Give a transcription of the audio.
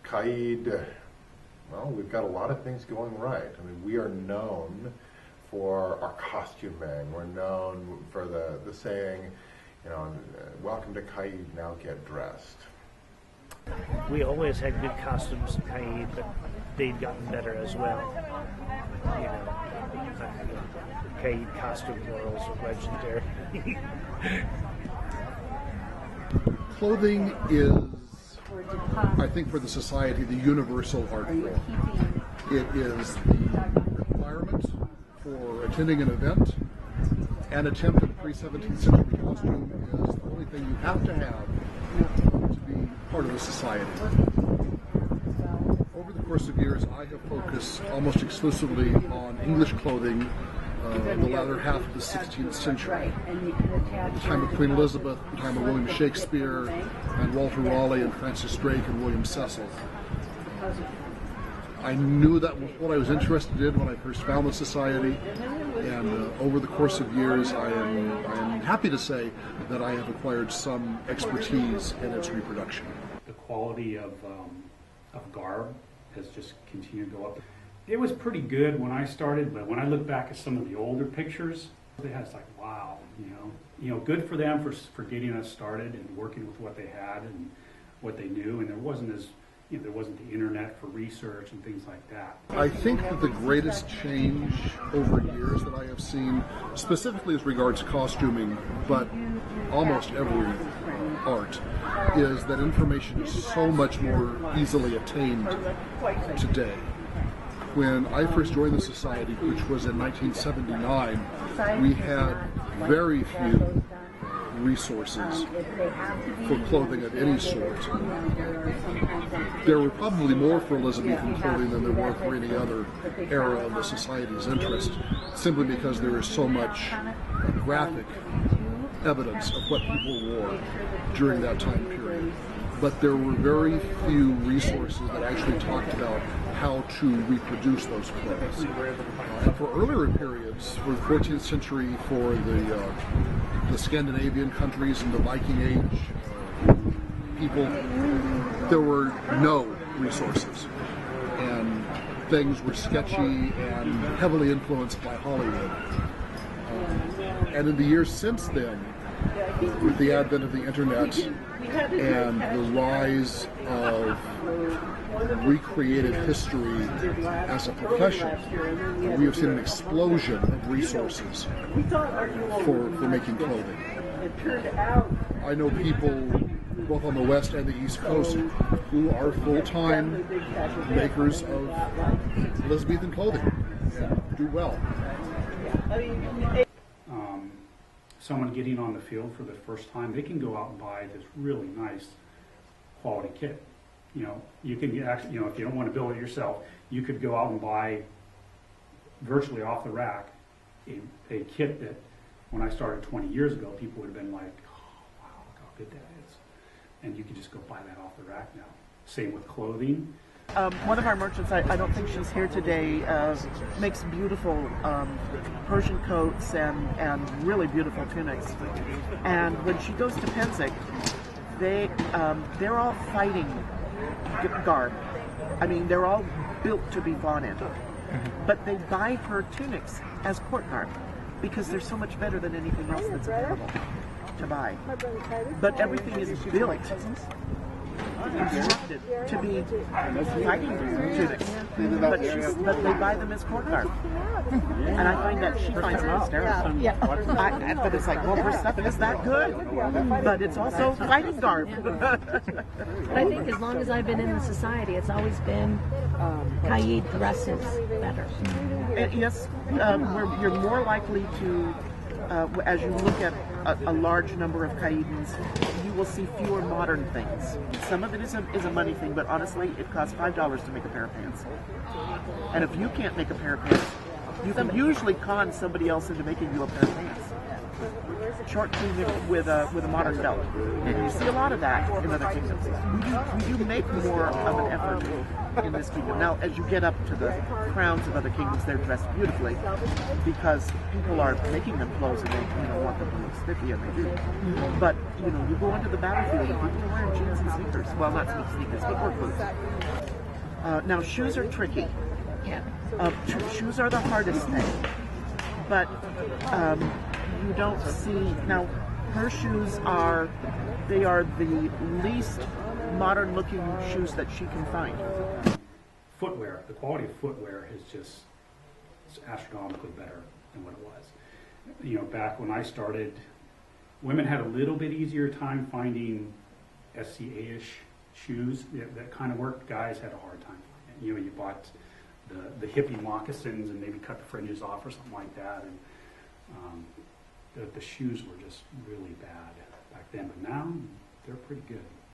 Caid, well, we've got a lot of things going right. I mean, we are known for our costuming. We're known for the saying, you know, welcome to Caid, now get dressed. We always had good costumes in Caid, but they've gotten better as well. You know, Caid costume girls are legendary. Clothing is, I think, for the society, the universal art form. It is the requirement for attending an event. An attempt at a pre-17th century costume is the only thing you have to have to be part of the society. Over the course of years, I have focused almost exclusively on English clothing, the latter half of the 16th century. At the time of Queen Elizabeth, the time of William Shakespeare, and Walter Raleigh and Francis Drake and William Cecil. I knew that was what I was interested in when I first found the society, and over the course of years, I am happy to say that I have acquired some expertise in its reproduction. The quality of garb has just continued to go up. It was pretty good when I started, but when I look back at some of the older pictures, it's like, wow, you know, good for them for getting us started and working with what they had and what they knew, and there wasn't the internet for research and things like that. I think that the greatest change over years that I have seen, specifically as regards costuming, but almost every art, is that information is so much more easily attained today. When I first joined the society, which was in 1979, we had very few resources for clothing of any sort. There were probably more for Elizabethan clothing than there were for any other era of the society's interest, simply because there is so much graphic evidence of what people wore during that time period. But there were very few resources that actually talked about how to reproduce those clothes. And for earlier periods, for the 14th century, for the Scandinavian countries and the Viking Age people, there were no resources. And things were sketchy and heavily influenced by Hollywood. And in the years since then, with the advent of the internet and the rise of recreated history as a profession, we have seen an explosion of resources for making clothing. I know people both on the West and the East Coast who are full-time makers of Elizabethan clothing and do well. Someone getting on the field for the first time, they can go out and buy this really nice quality kit. You know, you can actually, if you don't want to build it yourself, you could go out and buy virtually off the rack a kit that when I started 20 years ago, people would have been like, oh, wow, look how good that is. And you can just go buy that off the rack now. Same with clothing. One of our merchants, I don't think she's here today, makes beautiful Persian coats and really beautiful tunics. And when she goes to Penzic, they're all fighting garb. I mean, they're all built to be fought in. But they buy her tunics as court garb because they're so much better than anything else that's available to buy. But everything is built, constructed to be fighting tunics, but they buy them as court garb, and I find that she finds it hysterical. Yeah. But it's like, well, her stuff is that good, but it's also fighting garb. But I think as long as I've been in the society, it's always been Caid dresses better. Yes, you're more likely to. As you look at a large number of Caidins, you will see fewer modern things. Some of it is a money thing, but honestly, it costs $5 to make a pair of pants. And if you can't make a pair of pants, you can usually con somebody else into making you a pair of pants. short tunic with a modern belt. And you see a lot of that in other kingdoms. We do make more of an effort in this kingdom. Now, as you get up to the crowns of other kingdoms, they're dressed beautifully because people are making them clothes and they want them to look spiffy, and they do. But you go onto the battlefield and people are wearing jeans and sneakers. Well, not sneakers, but work boots. Now, shoes are tricky. Yeah. Shoes are the hardest thing, but you don't see now. Her shoes are the least modern-looking shoes that she can find. Footwear, the quality of footwear is just astronomically better than what it was. Back when I started, women had a little bit easier time finding SCA-ish shoes that kind of worked. Guys had a hard time finding it. You bought the hippie moccasins and maybe cut the fringes off or something like that, and the shoes were just really bad back then. But now they're pretty good.